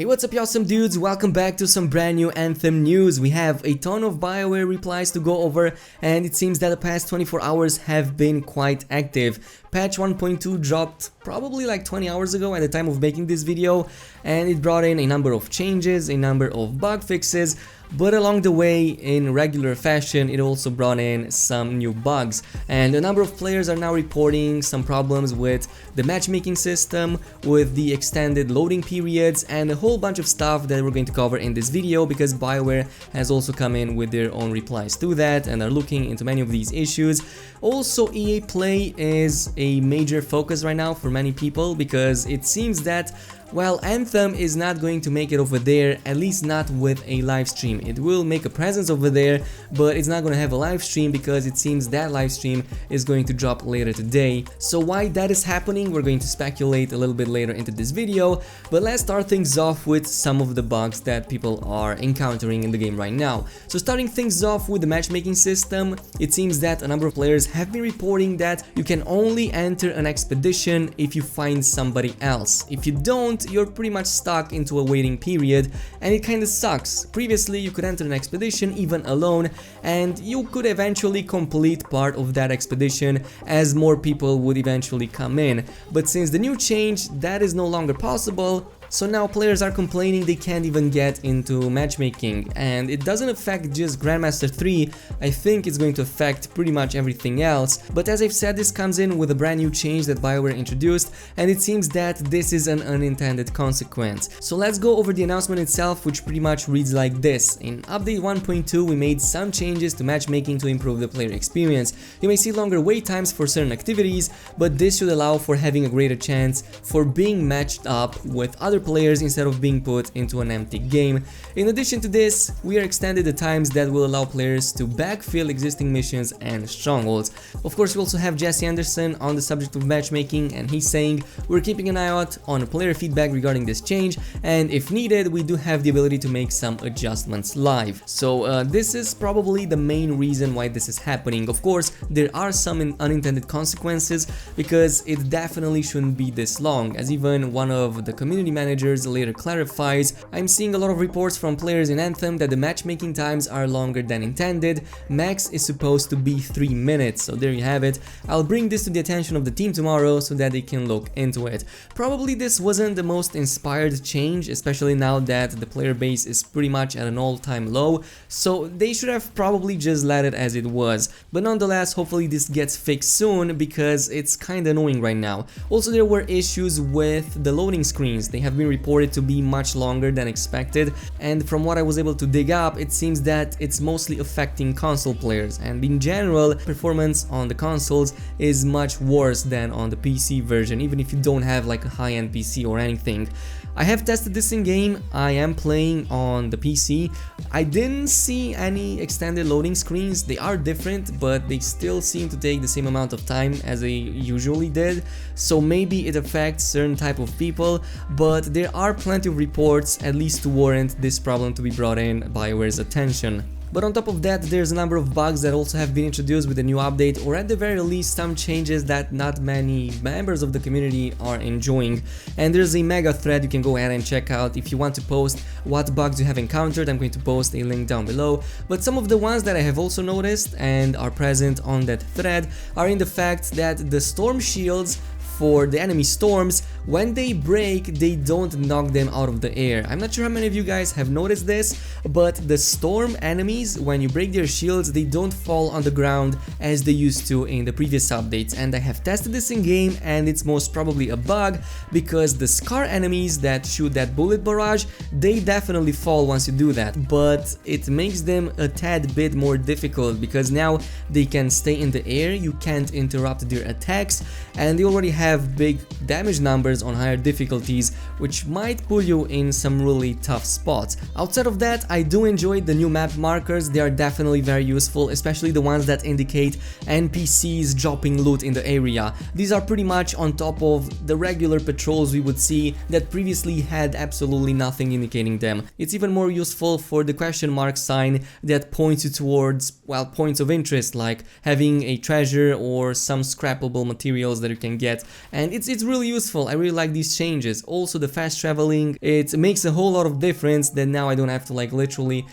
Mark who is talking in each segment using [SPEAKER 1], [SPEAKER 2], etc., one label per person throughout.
[SPEAKER 1] Hey, what's up, you awesome dudes? Welcome back to some brand new Anthem news. We have a ton of Bioware replies to go over, and it seems that the past 24 hours have been quite active. Patch 1.2 dropped probably like 20 hours ago at the time of making this video, and it brought in a number of changes, a number of bug fixes, but along the way, in regular fashion, it also brought in some new bugs. And a number of players are now reporting some problems with the matchmaking system, with the extended loading periods, and a whole bunch of stuff that we're going to cover in this video, because Bioware has also come in with their own replies to that and are looking into many of these issues. Also, EA Play is a major focus right now for many people, because it seems that, well, Anthem is not going to make it over there, at least not with a live stream. It will make a presence over there, but it's not going to have a live stream because it seems that live stream is going to drop later today. So why that is happening, we're going to speculate a little bit later into this video, but let's start things off with some of the bugs that people are encountering in the game right now. So starting things off with the matchmaking system, it seems that a number of players have been reporting that you can only enter an expedition if you find somebody else. If you don't, you're pretty much stuck into a waiting period, and it kinda sucks. Previously, you could enter an expedition even alone, and you could eventually complete part of that expedition as more people would eventually come in. But since the new change, that is no longer possible. So now players are complaining they can't even get into matchmaking, and it doesn't affect just Grandmaster 3, I think it's going to affect pretty much everything else. But as I've said, this comes in with a brand new change that Bioware introduced, and it seems that this is an unintended consequence. So let's go over the announcement itself, which pretty much reads like this. In update 1.2 we made some changes to matchmaking to improve the player experience. You may see longer wait times for certain activities, but this should allow for having a greater chance for being matched up with other players instead of being put into an empty game. In addition to this, we are extended the times that will allow players to backfill existing missions and strongholds. Of course, we also have Jesse Anderson on the subject of matchmaking, and he's saying we're keeping an eye out on player feedback regarding this change, and if needed, we do have the ability to make some adjustments live. So this is probably the main reason why this is happening. Of course, there are some unintended consequences, because it definitely shouldn't be this long, as even one of the community managers later clarifies. I'm seeing a lot of reports from players in Anthem that the matchmaking times are longer than intended. Max is supposed to be 3 minutes, so there you have it. I'll bring this to the attention of the team tomorrow so that they can look into it. Probably this wasn't the most inspired change, especially now that the player base is pretty much at an all-time low, so they should have probably just let it as it was. But nonetheless, hopefully this gets fixed soon, because it's kinda annoying right now. Also, there were issues with the loading screens. They have been reported to be much longer than expected, and from what I was able to dig up, it seems that it's mostly affecting console players, and in general, performance on the consoles is much worse than on the PC version, even if you don't have like a high-end PC or anything. I have tested this in game. I am playing on the PC. I didn't see any extended loading screens. They are different, but they still seem to take the same amount of time as they usually did, so maybe it affects certain type of people, but there are plenty of reports, at least to warrant this problem to be brought in Bioware's attention. But on top of that, there's a number of bugs that also have been introduced with the new update, or at the very least some changes that not many members of the community are enjoying. And there's a mega thread you can go ahead and check out if you want to post what bugs you have encountered. I'm going to post a link down below. But some of the ones that I have also noticed and are present on that thread are in the fact that the storm shields for the enemy storms, when they break, they don't knock them out of the air. I'm not sure how many of you guys have noticed this, but the storm enemies, when you break their shields, they don't fall on the ground as they used to in the previous updates. And I have tested this in game, and it's most probably a bug, because the Scar enemies that shoot that bullet barrage, they definitely fall once you do that, but it makes them a tad bit more difficult, because now they can stay in the air, you can't interrupt their attacks, and they already have big damage numbers on higher difficulties, which might pull you in some really tough spots. Outside of that, I do enjoy the new map markers. They are definitely very useful, especially the ones that indicate NPCs dropping loot in the area. These are pretty much on top of the regular patrols we would see that previously had absolutely nothing indicating them. It's even more useful for the question mark sign that points you towards, well, points of interest, like having a treasure or some scrappable materials that you can get and it's really useful. I really like these changes. Also the fast traveling, it makes a whole lot of difference that now I don't have to like literally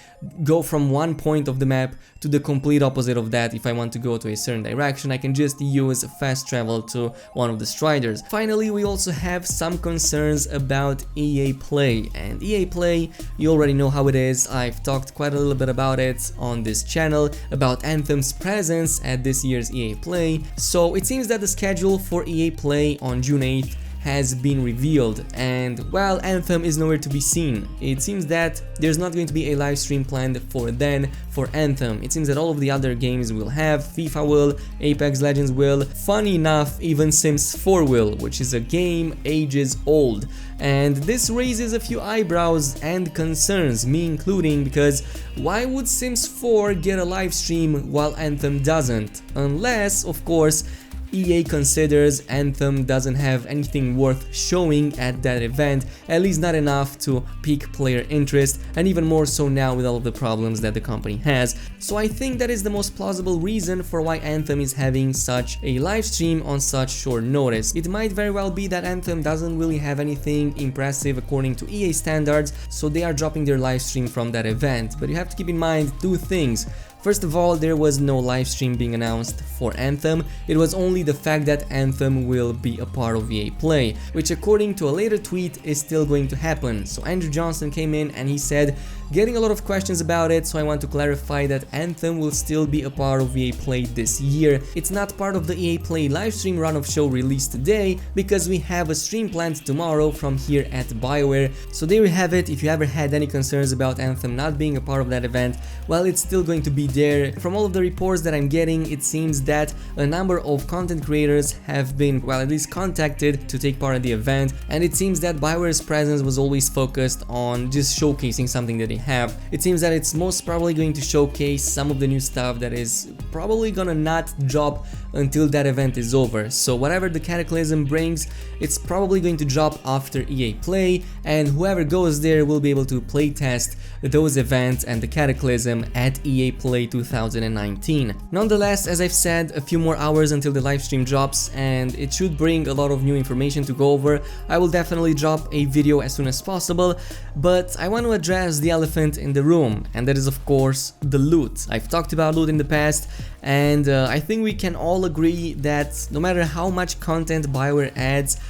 [SPEAKER 1] go from one point of the map to the complete opposite of that. If I want to go to a certain direction, I can just use fast travel to one of the striders. Finally, we also have some concerns about EA Play, and EA Play, you already know how it is. I've talked quite a little bit about it on this channel, about Anthem's presence at this year's EA Play. So it seems that the schedule for EA Play on June 8th has been revealed, and while Anthem is nowhere to be seen, it seems that there's not going to be a live stream planned for then for Anthem. It seems that all of the other games will have, FIFA will, Apex Legends will, funny enough even Sims 4 will, which is a game ages old. And this raises a few eyebrows and concerns, me including, because why would Sims 4 get a live stream while Anthem doesn't? Unless, of course, EA considers Anthem doesn't have anything worth showing at that event, at least not enough to pique player interest, and even more so now with all of the problems that the company has. So I think that is the most plausible reason for why Anthem is having such a live stream on such short notice. It might very well be that Anthem doesn't really have anything impressive according to EA standards, so they are dropping their live stream from that event. But you have to keep in mind two things. First of all, there was no live stream being announced for Anthem. It was only the fact that Anthem will be a part of EA Play, which according to a later tweet is still going to happen. So Andrew Johnson came in and he said, getting a lot of questions about it, so I want to clarify that Anthem will still be a part of EA Play this year. It's not part of the EA Play livestream run of show released today, because we have a stream planned tomorrow from here at Bioware. So there you have it. If you ever had any concerns about Anthem not being a part of that event, well, it's still going to be there. From all of the reports that I'm getting, it seems that a number of content creators have been, well, at least contacted to take part in the event, and it seems that Bioware's presence was always focused on just showcasing something that they have. It seems that it's most probably going to showcase some of the new stuff that is probably gonna not drop until that event is over. So whatever the Cataclysm brings, it's probably going to drop after EA Play, and whoever goes there will be able to playtest those events and the Cataclysm at EA Play 2019. Nonetheless, as I've said, a few more hours until the livestream drops, and it should bring a lot of new information to go over. I will definitely drop a video as soon as possible, but I want to address the elephant in the room, and that is of course the loot. I've talked about loot in the past, and I think we can all agree that no matter how much content Bioware adds,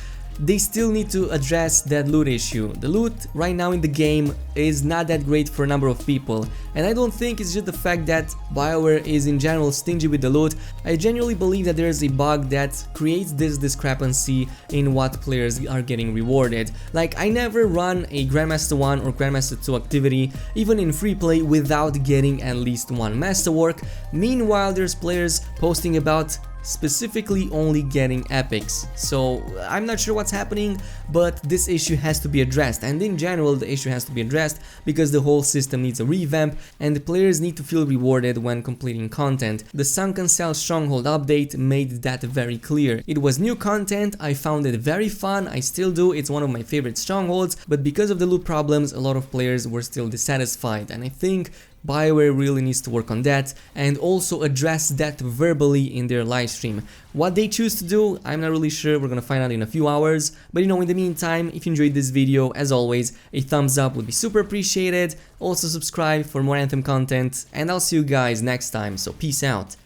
[SPEAKER 1] they still need to address that loot issue. The loot right now in the game is not that great for a number of people, and I don't think it's just the fact that Bioware is in general stingy with the loot. I genuinely believe that there is a bug that creates this discrepancy in what players are getting rewarded. Like, I never run a Grandmaster 1 or Grandmaster 2 activity, even in free play, without getting at least one masterwork. Meanwhile, there's players posting about specifically only getting epics. So I'm not sure what's happening, but this issue has to be addressed, and in general the issue has to be addressed because the whole system needs a revamp and the players need to feel rewarded when completing content. The Sunken Cell Stronghold update made that very clear. It was new content, I found it very fun, I still do, it's one of my favorite strongholds, but because of the loot problems a lot of players were still dissatisfied, and I think Bioware really needs to work on that and also address that verbally in their live stream. What they choose to do, I'm not really sure, we're gonna find out in a few hours, but in the meantime, if you enjoyed this video, as always, a thumbs up would be super appreciated. Also subscribe for more Anthem content, and I'll see you guys next time, so peace out.